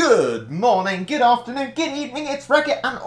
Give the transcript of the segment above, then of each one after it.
Good morning, good afternoon, good evening, it's Wreck-It, and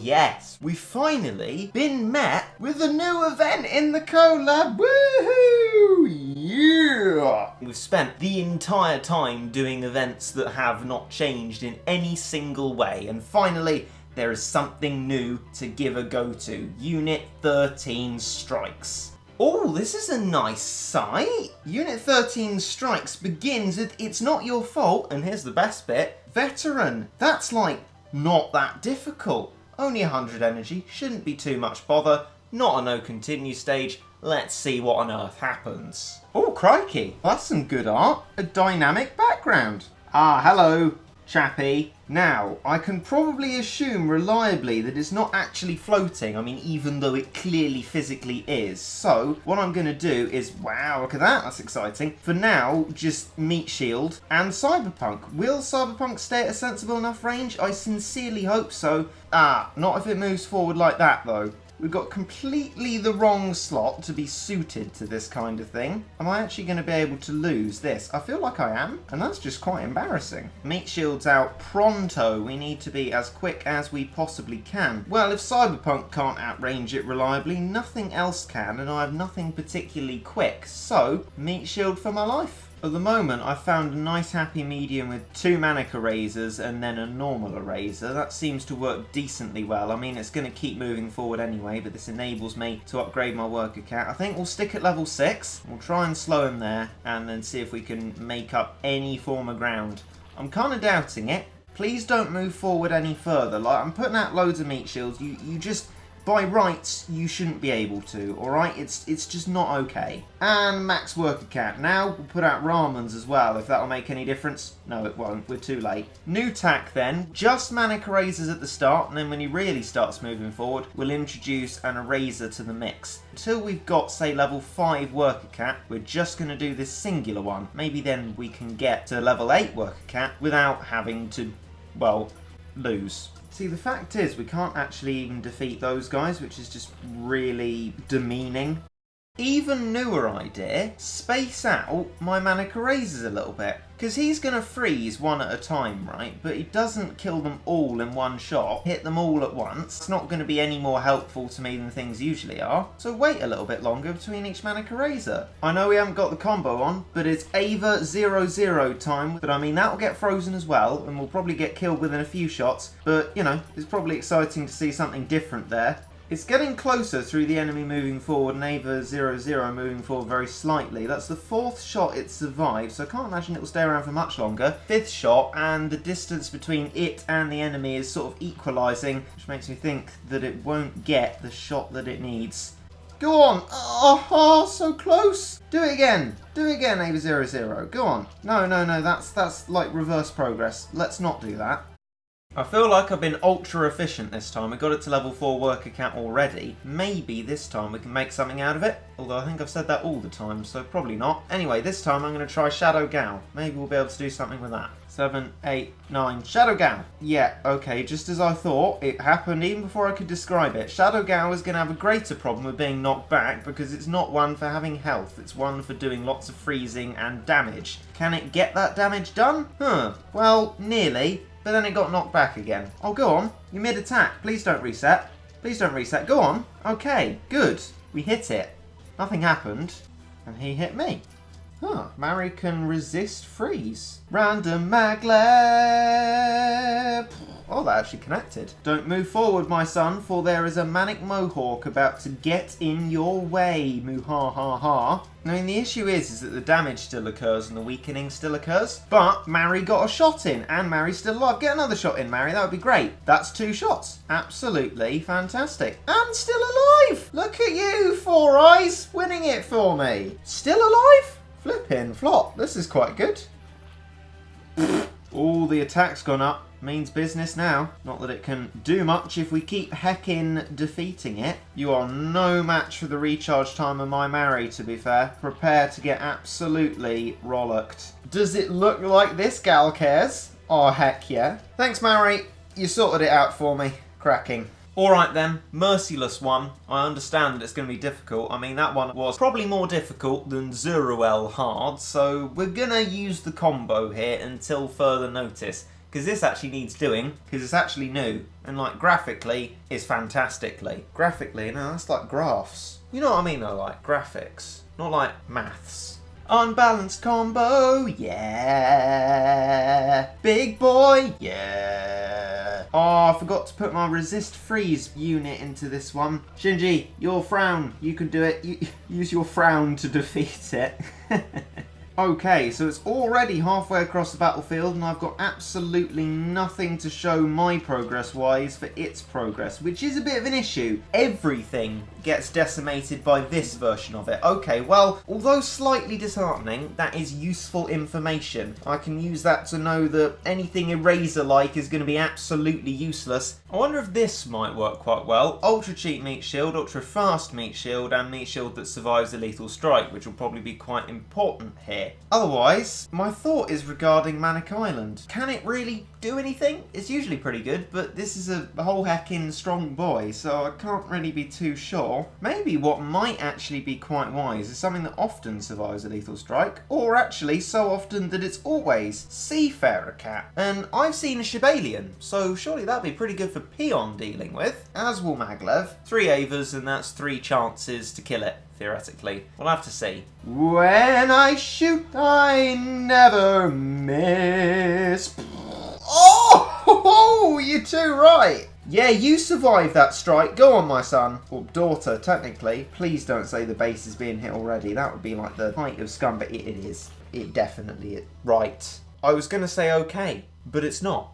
yes, we've finally been met with a new event in the collab, woohoo, yeah! We've spent the entire time doing events that have not changed in any single way, and finally, there is something new to give a go to. Unit 13 Strikes. Oh, this is a nice site. Unit 13 Strikes begins with It's Not Your Fault, and here's the best bit, Veteran. That's like, not that difficult. Only 100 energy, shouldn't be too much bother, not a no continue stage. Let's see what on earth happens. Oh, crikey, that's some good art. A dynamic background. Ah, hello, chappy. Now, I can probably assume reliably that it's not actually floating, I mean, even though it clearly physically is. So, what I'm going to do is, wow, look at that, that's exciting. For now, just Meat Shield and Cyberpunk. Will Cyberpunk stay at a sensible enough range? I sincerely hope so. Not if it moves forward like that, though. We've got completely the wrong slot to be suited to this kind of thing. Am I actually going to be able to lose this? I feel like I am, and that's just quite embarrassing. Meat Shield's out pronto. We need to be as quick as we possibly can. Well, if Cyberpunk can't outrange it reliably, nothing else can, and I have nothing particularly quick. So, Meat Shield for my life. At the moment, I've found a nice happy medium with 2 Manic Erasers and then a normal Eraser. That seems to work decently well. I mean, it's going to keep moving forward anyway, but this enables me to upgrade my worker cat. I think we'll stick at level 6. We'll try and slow him there and then see if we can make up any form of ground. I'm kind of doubting it. Please don't move forward any further. Like, I'm putting out loads of meat shields. You just... By rights, you shouldn't be able to, alright? It's just not okay. And max worker cat. Now, we'll put out ramens as well, if that'll make any difference. No, it won't. We're too late. New tack then. Just Manic Erasers at the start, and then when he really starts moving forward, we'll introduce an Eraser to the mix. Until we've got, say, level 5 worker cat, we're just going to do this singular one. Maybe then we can get to level 8 worker cat without having to, well, lose. See, the fact is, we can't actually even defeat those guys, which is just really demeaning. Even newer idea, space out my Manic Erasers a little bit. Because he's going to freeze one at a time, right? But he doesn't kill them all in one shot, hit them all at once. It's not going to be any more helpful to me than things usually are. So wait a little bit longer between each Manic Eraser. I know we haven't got the combo on, but it's Ava 00 time. But I mean, that'll get frozen as well, and we'll probably get killed within a few shots. But, you know, it's probably exciting to see something different there. It's getting closer through the enemy moving forward, and Ava 00 moving forward very slightly. That's the 4th shot it survived, so I can't imagine it will stay around for much longer. 5th shot, and the distance between it and the enemy is sort of equalising, which makes me think that it won't get the shot that it needs. Go on! Oh, so close! Do it again! Do it again, Ava 00. Go on. No, that's like reverse progress. Let's not do that. I feel like I've been ultra efficient this time. I got it to level 4 worker cat already. Maybe this time we can make something out of it. Although I think I've said that all the time, so probably not. Anyway, this time I'm going to try Shadow Gal. Maybe we'll be able to do something with that. 7, 8, 9. Shadow Gal. Yeah, okay, just as I thought. It happened even before I could describe it. Shadow Gal is going to have a greater problem with being knocked back because it's not one for having health. It's one for doing lots of freezing and damage. Can it get that damage done? Well, nearly. But then it got knocked back again. Oh, go on. You mid-attack. Please don't reset. Please don't reset. Go on. Okay, good. We hit it. Nothing happened. And he hit me. Mary can resist freeze. Random maglev. Oh, that actually connected. Don't move forward, my son, for there is a Manic Mohawk about to get in your way. Moo-ha-ha-ha. I mean, the issue is that the damage still occurs and the weakening still occurs. But Mary got a shot in, and Mary's still alive. Get another shot in, Mary. That would be great. That's 2 shots. Absolutely fantastic. And still alive. Look at you, Four Eyes, winning it for me. Still alive? Flippin' flop. This is quite good. All the attack's gone up. Means business now. Not that it can do much if we keep heckin' defeating it. You are no match for the recharge time of my Mary, to be fair. Prepare to get absolutely rollocked. Does it look like this gal cares? Oh, heck yeah. Thanks, Mary. You sorted it out for me. Cracking. Alright then, Merciless one. I understand that it's going to be difficult. I mean, that one was probably more difficult than Zeruel hard, so we're going to use the combo here until further notice. Because this actually needs doing, because it's actually new. And like, graphically, it's fantastically. Graphically, no, that's like graphs. You know what I mean though, like graphics. Not like maths. Unbalanced combo, yeah. Big boy, yeah. Oh, I forgot to put my resist freeze unit into this one. Shinji, your frown, you can do it. Use your frown to defeat it. Okay, so it's already halfway across the battlefield and I've got absolutely nothing to show my progress-wise for its progress, which is a bit of an issue. Everything gets decimated by this version of it. Okay, well, although slightly disheartening, that is useful information. I can use that to know that anything Eraser-like is going to be absolutely useless. I wonder if this might work quite well. Ultra Cheap Meat Shield, Ultra Fast Meat Shield, and Meat Shield that survives a lethal strike, which will probably be quite important here. Otherwise, my thought is regarding Manic Island. Can it really do anything? It's usually pretty good, but this is a whole heckin' strong boy, so I can't really be too sure. Maybe what might actually be quite wise is something that often survives a lethal strike, or actually so often that it's always Seafarer Cat. And I've seen a Shibalian, so surely that'd be pretty good for Peon dealing with, as will Maglev. 3 Avas, and that's 3 chances to kill it. Theoretically. We'll have to see. When I shoot, I never miss. Oh, you're too right. Yeah, you survived that strike. Go on, my son. Or daughter, technically. Please don't say the base is being hit already. That would be like the height of scum, but it is. It definitely is. Right. I was going to say okay, but it's not.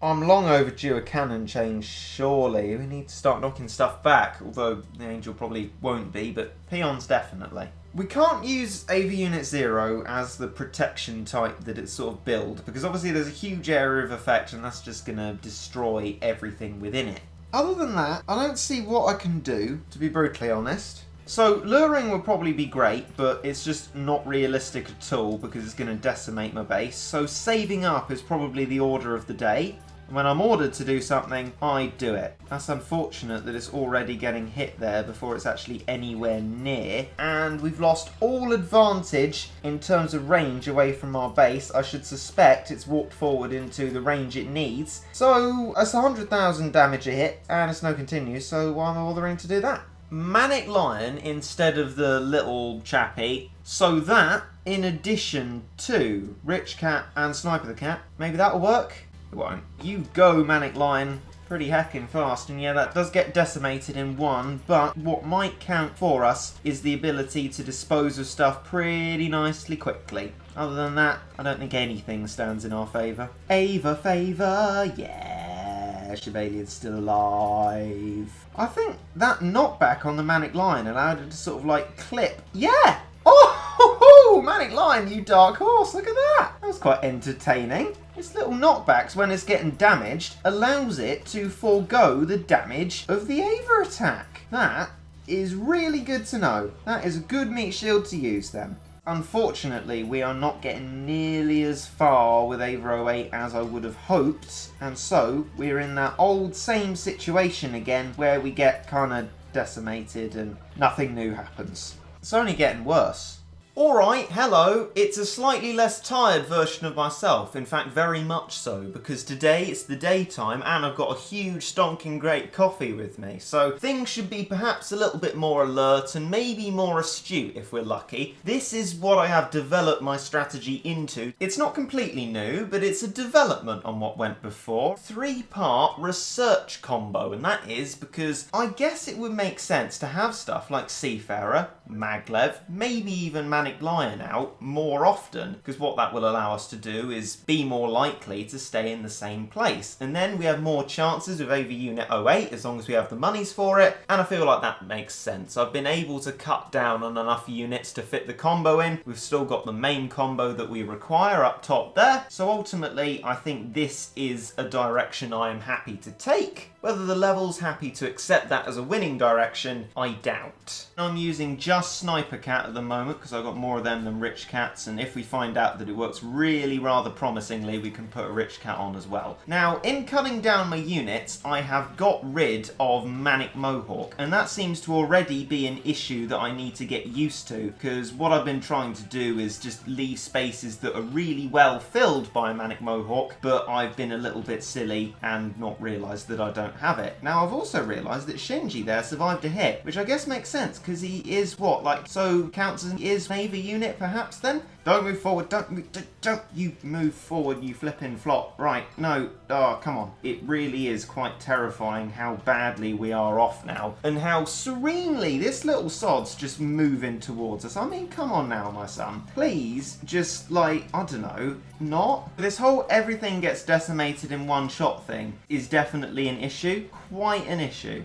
I'm long overdue a cannon change, surely. We need to start knocking stuff back, although the Angel probably won't be, but Peons definitely. We can't use AV Unit 0 as the protection type that it's sort of build, because obviously there's a huge area of effect and that's just going to destroy everything within it. Other than that, I don't see what I can do, to be brutally honest. So, luring would probably be great, but it's just not realistic at all because it's going to decimate my base. So saving up is probably the order of the day. When I'm ordered to do something, I do it. That's unfortunate that it's already getting hit there before it's actually anywhere near. And we've lost all advantage in terms of range away from our base. I should suspect it's walked forward into the range it needs. So, it's 100,000 damage a hit, and it's no continue, so why am I bothering to do that? Manic Lion instead of the little chappy, so that, in addition to Rich Cat and Sniper the Cat, maybe that'll work? It won't. You go, Manic Lion. Pretty heckin' fast, and yeah, that does get decimated in one, but what might count for us is the ability to dispose of stuff pretty nicely quickly. Other than that, I don't think anything stands in our favour. Ava favour, yeah, Shibalian's still alive. I think that knockback on the Manic Lion allowed it to sort of like clip. Yeah! Oh, Manic Lion, you dark horse, look at that! That was quite entertaining. Its little knockbacks when it's getting damaged allows it to forego the damage of the Ava attack. That is really good to know. That is a good meat shield to use then. Unfortunately, we are not getting nearly as far with Ava 08 as I would have hoped, and so we're in that old same situation again where we get kind of decimated and nothing new happens. It's only getting worse. Alright, hello. It's a slightly less tired version of myself, in fact very much so, because today it's the daytime and I've got a huge stonking great coffee with me, so things should be perhaps a little bit more alert and maybe more astute if we're lucky. This is what I have developed my strategy into. It's not completely new, but it's a development on what went before. 3-part research combo, and that is because I guess it would make sense to have stuff like Seafarer, Maglev, maybe even Manic Lion out more often, because what that will allow us to do is be more likely to stay in the same place, and then we have more chances with AV Unit 08 as long as we have the monies for it, and I feel like that makes sense. I've been able to cut down on enough units to fit the combo in. We've still got the main combo that we require up top there, so ultimately I think this is a direction I am happy to take. Whether the level's happy to accept that as a winning direction, I doubt. I'm using just Sniper Cat at the moment because I've got got more of them than rich cats, and if we find out that it works really rather promisingly, we can put a rich cat on as well. Now, in cutting down my units, I have got rid of Manic Mohawk, and that seems to already be an issue that I need to get used to, because what I've been trying to do is just leave spaces that are really well filled by Manic Mohawk, but I've been a little bit silly and not realised that I don't have it. Now, I've also realised that Shinji there survived a hit, which I guess makes sense, because he is what, like, so counts as is Navy unit perhaps then? Don't move forward, don't you move forward, you flippin' flop. Right, no, oh, come on. It really is quite terrifying how badly we are off now, and how serenely this little sod's just moving towards us. I mean, come on now, my son. Please, just, like, I don't know, not. This whole everything gets decimated in one shot thing is definitely an issue. Quite an issue.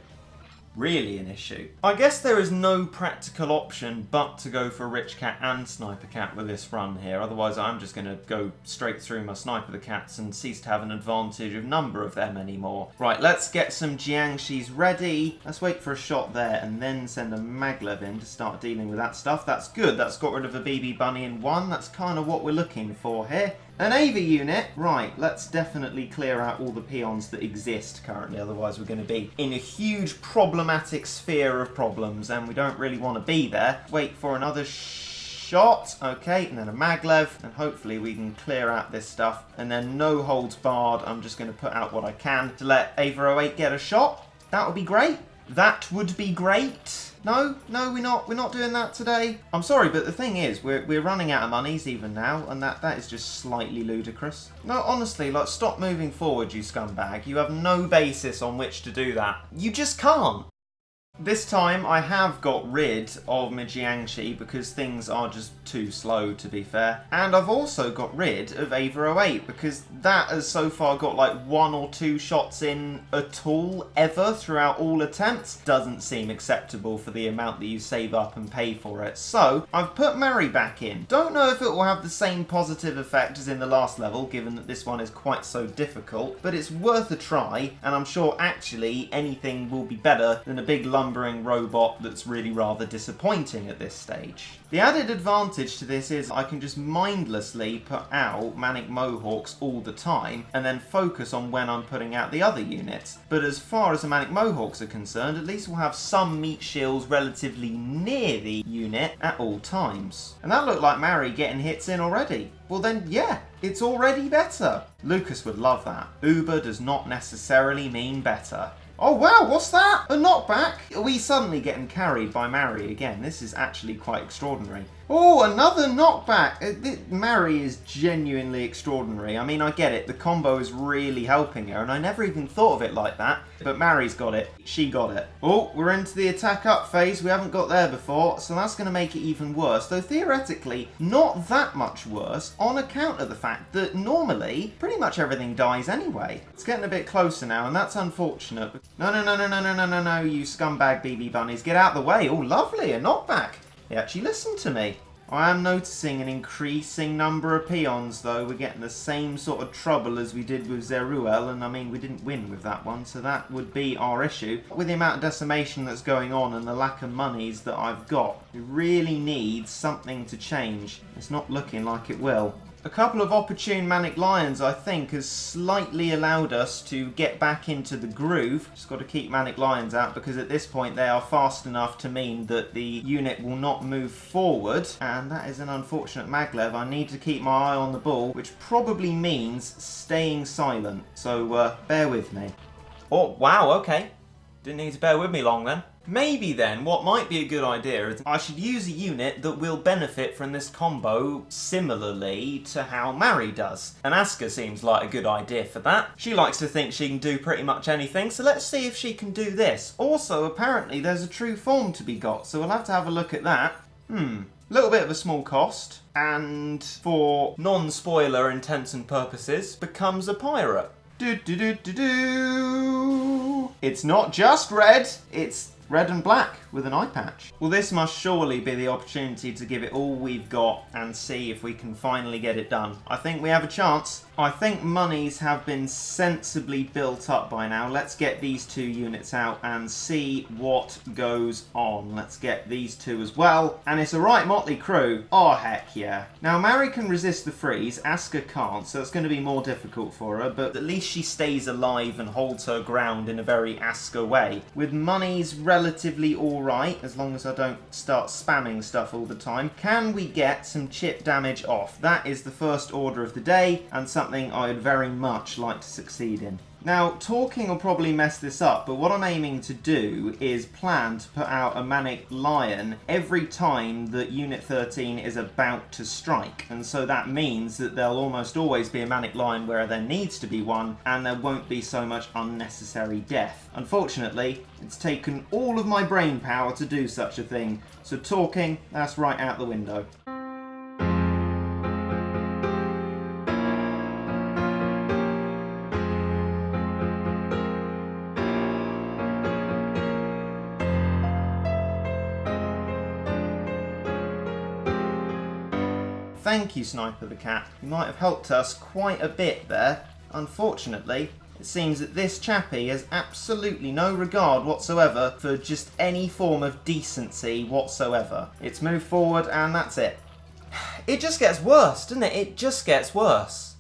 Really an issue. I guess there is no practical option but to go for Rich Cat and Sniper Cat with this run here, otherwise I'm just going to go straight through my Sniper the Cats and cease to have an advantage of number of them anymore. Right, let's get some Jiangshis ready. Let's wait for a shot there and then send a Maglev in to start dealing with that stuff. That's good, that's got rid of a BB Bunny in one, that's kind of what we're looking for here. An AV unit, right, let's definitely clear out all the peons that exist currently, otherwise we're going to be in a huge problematic sphere of problems and we don't really want to be there. Wait for another shot, okay, and then a Maglev, and hopefully we can clear out this stuff, and then no holds barred, I'm just going to put out what I can to let Ava 08 get a shot. That would be great. That would be great. No, we're not doing that today. I'm sorry, but the thing is, we're running out of monies even now, and that is just slightly ludicrous. No, honestly, like, stop moving forward, you scumbag. You have no basis on which to do that. You just can't. This time I have got rid of my Jiangshi because things are just too slow, to be fair. And I've also got rid of Ava 08 because that has so far got like 1 or 2 shots in at all ever throughout all attempts. Doesn't seem acceptable for the amount that you save up and pay for it. So I've put Mary back in. Don't know if it will have the same positive effect as in the last level, given that this one is quite so difficult, but it's worth a try, and I'm sure actually anything will be better than a big lumbering robot that's really rather disappointing at this stage. The added advantage to this is I can just mindlessly put out Manic Mohawks all the time and then focus on when I'm putting out the other units. But as far as the Manic Mohawks are concerned, at least we'll have some meat shields relatively near the unit at all times. And that looked like Mary getting hits in already. Well then, yeah, it's already better. Lucas would love that. Uber does not necessarily mean better. Oh wow, what's that? A knockback? Are we suddenly getting carried by Mary again? This is actually quite extraordinary. Oh, another knockback! Mary is genuinely extraordinary. I mean, I get it, the combo is really helping her, and I never even thought of it like that. But Mary's got it. She got it. Oh, we're into the attack up phase. We haven't got there before, so that's going to make it even worse. Though theoretically, not that much worse, on account of the fact that normally, pretty much everything dies anyway. It's getting a bit closer now, and that's unfortunate. No, you scumbag BB bunnies. Get out of the way. Oh, lovely, a knockback. They actually listened to me. I am noticing an increasing number of peons, though. We're getting the same sort of trouble as we did with Zeruel, and I mean, we didn't win with that one, so that would be our issue. With the amount of decimation that's going on and the lack of monies that I've got, we really need something to change. It's not looking like it will. A couple of opportune Manic Lions, I think, has slightly allowed us to get back into the groove. Just got to keep Manic Lions out because at this point they are fast enough to mean that the unit will not move forward. And that is an unfortunate Maglev. I need to keep my eye on the ball, which probably means staying silent. So bear with me. Oh, wow, okay. Didn't need to bear with me long then. Maybe then, what might be a good idea is I should use a unit that will benefit from this combo similarly to how Mary does. And Asuka seems like a good idea for that. She likes to think she can do pretty much anything, so let's see if she can do this. Also, apparently there's a true form to be got, so we'll have to have a look at that. Little bit of a small cost, and for non-spoiler intents and purposes, becomes a pirate. It's not just red, it's red and black, with an eye patch. Well, this must surely be the opportunity to give it all we've got and see if we can finally get it done. I think we have a chance. I think monies have been sensibly built up by now. Let's get these 2 units out and see what goes on. Let's get these 2 as well. And it's a right motley crew. Oh, heck yeah. Now, Mary can resist the freeze. Asuka can't, so it's going to be more difficult for her, but at least she stays alive and holds her ground in a very Asuka way. With monies relatively alright, as long as I don't start spamming stuff all the time. Can we get some chip damage off? That is the first order of the day, and something I would very much like to succeed in. Now, talking will probably mess this up, but what I'm aiming to do is plan to put out a Manic Lion every time that Unit 13 is about to strike. And so that means that there'll almost always be a Manic Lion where there needs to be one, and there won't be so much unnecessary death. Unfortunately, it's taken all of my brain power to do such a thing, so talking, that's right out the window. Thank you, Sniper the Cat. You might have helped us quite a bit there. Unfortunately, it seems that this chappie has absolutely no regard whatsoever for just any form of decency whatsoever. It's moved forward and that's it. It just gets worse, doesn't it? It just gets worse.